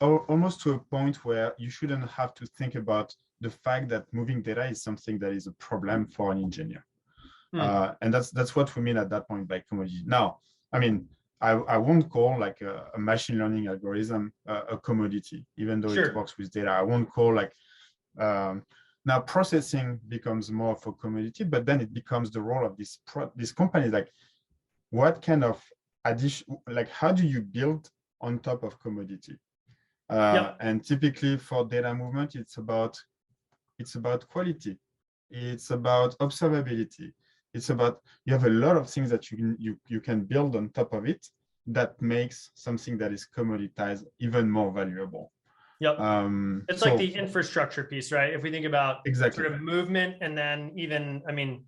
almost to a point where you shouldn't have to think about the fact that moving data is something that is a problem for an engineer. And that's what we mean at that point by commodity. Now, I mean, I won't call like a machine learning algorithm a commodity, even though it works with data. I won't call like, now processing becomes more of a commodity, but then it becomes the role of this company. Like, what kind of addition, like how do you build on top of commodity? And typically for data movement, it's about quality, it's about observability, it's about, you have a lot of things that you can build on top of it that makes something that is commoditized even more valuable. It's like the infrastructure piece, right? If we think about exactly sort of movement, and then even, I mean,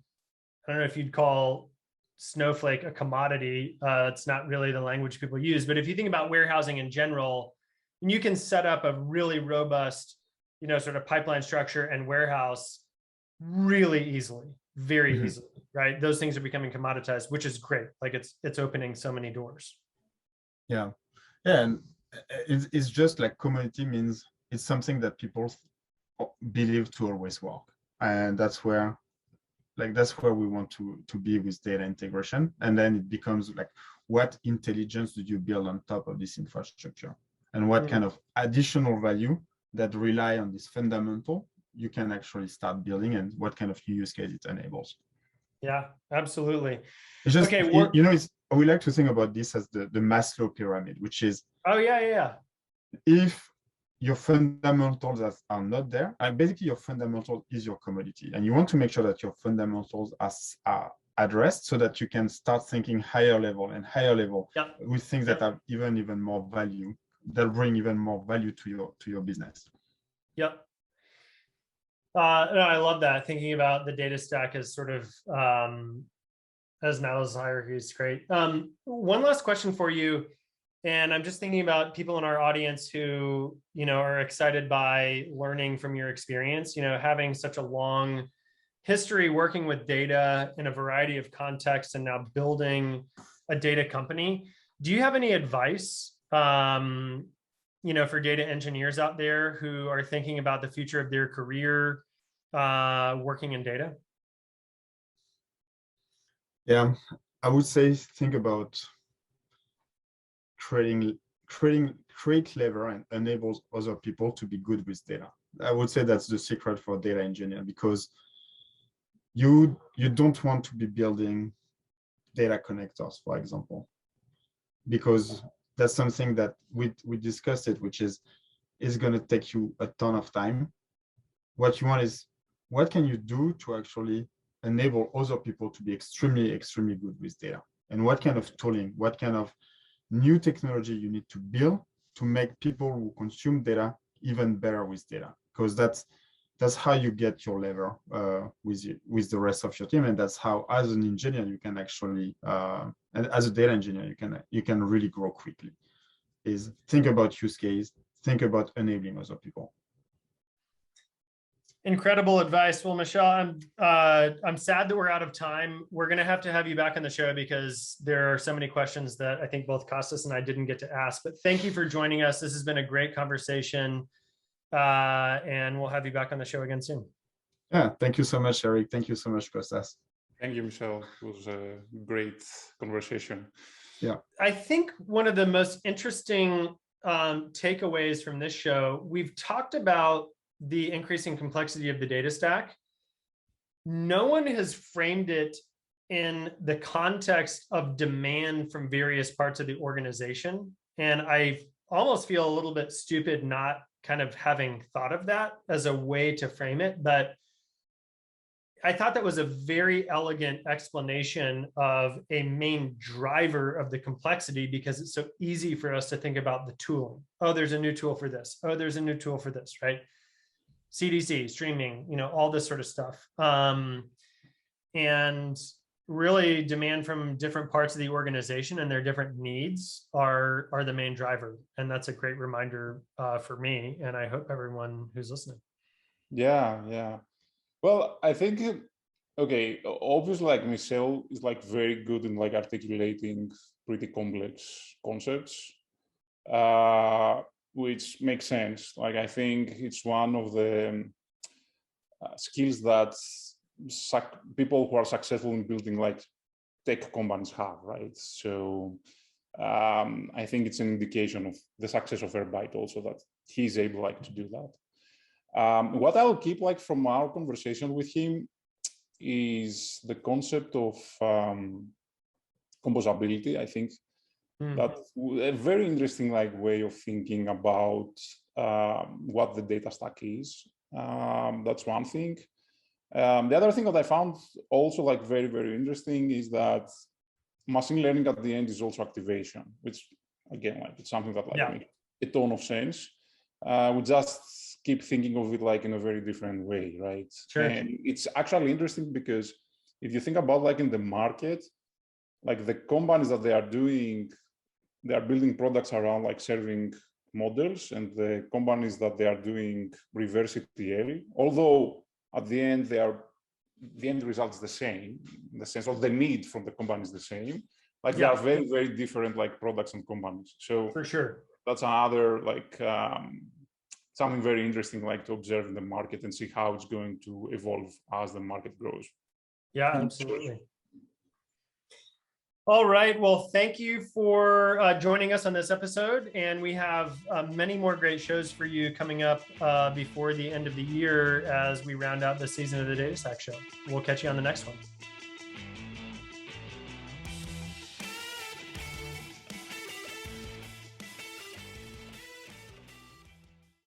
I don't know if you'd call Snowflake a commodity. It's not really the language people use, but if you think about warehousing in general, you can set up a really robust, sort of pipeline structure and warehouse really easily, very easily, right? Those things are becoming commoditized, which is great. Like it's opening so many doors. Yeah, and it's just like commodity means it's something that people believe to always work, and that's where we want to be with data integration. And then it becomes like, what intelligence do you build on top of this infrastructure, and what kind of additional value that rely on this fundamental you can actually start building, and what kind of use case it enables. Yeah, absolutely. It's just, we like to think about this as the Maslow pyramid, which is, if your fundamentals are not there, and basically your fundamental is your commodity, and you want to make sure that your fundamentals are addressed so that you can start thinking higher level with things that have even more value, that bring even more value to your business. No, I love that. Thinking about the data stack as sort of as Maslow's hierarchy is great. One last question for you, and I'm just thinking about people in our audience who are excited by learning from your experience. Having such a long history working with data in a variety of contexts, and now building a data company. Do you have any advice, for data engineers out there who are thinking about the future of their career working in data? Yeah, I would say think about create clever and enables other people to be good with data. I would say that's the secret for data engineer, because you don't want to be building data connectors, for example, because that's something that we discussed it, which is going to take you a ton of time. What you want is, what can you do to actually enable other people to be extremely good with data, and what kind of tooling, what kind of new technology you need to build to make people who consume data even better with data, because that's how you get your level with the rest of your team. And that's how, as an engineer, you can actually, and as a data engineer, you can really grow quickly. Is think about use case, think about enabling other people. Incredible advice. Well, Michel, I'm sad that we're out of time. We're going to have you back on the show, because there are so many questions that I think both Kostas and I didn't get to ask. But thank you for joining us. This has been a great conversation, and we'll have you back on the show again soon. Yeah, thank you so much, Eric. Thank you so much, Kostas. Thank you, Michel. It was a great conversation. Yeah, I think one of the most interesting takeaways from this show, we've talked about the increasing complexity of the data stack. No one has framed it in the context of demand from various parts of the organization. And I almost feel a little bit stupid not kind of having thought of that as a way to frame it. But I thought that was a very elegant explanation of a main driver of the complexity, because it's so easy for us to think about the tooling. Oh, there's a new tool for this. Oh, there's a new tool for this, right? CDC, streaming, all this sort of stuff. And really demand from different parts of the organization and their different needs are the main driver. And that's a great reminder for me. And I hope everyone who's listening. Yeah, yeah. Well, I think, okay, obviously like Michel is like very good in like articulating pretty complex concepts, which makes sense. Like I think it's one of the skills that people who are successful in building like tech companies have, right? So I think it's an indication of the success of Airbyte also that he's able like to do that. What I'll keep like from our conversation with him is the concept of composability. I think that's a very interesting like way of thinking about what the data stack is. That's one thing. The other thing that I found also like very, very interesting is that machine learning at the end is also activation, which again, like it's something that like makes a ton of sense. We just keep thinking of it like in a very different way, right? Sure. And it's actually interesting because if you think about like in the market, like the companies that they are building products around like serving models, and the companies that they are doing reverse ETL, although at the end the end result is the same in the sense of the need from the company is the same. Like they are very, very different like products and companies. So for sure, that's another like something very interesting like to observe in the market and see how it's going to evolve as the market grows. Yeah, absolutely. All right. Well, thank you for joining us on this episode. And we have many more great shows for you coming up before the end of the year as we round out the season of the DataStack Show. We'll catch you on the next one.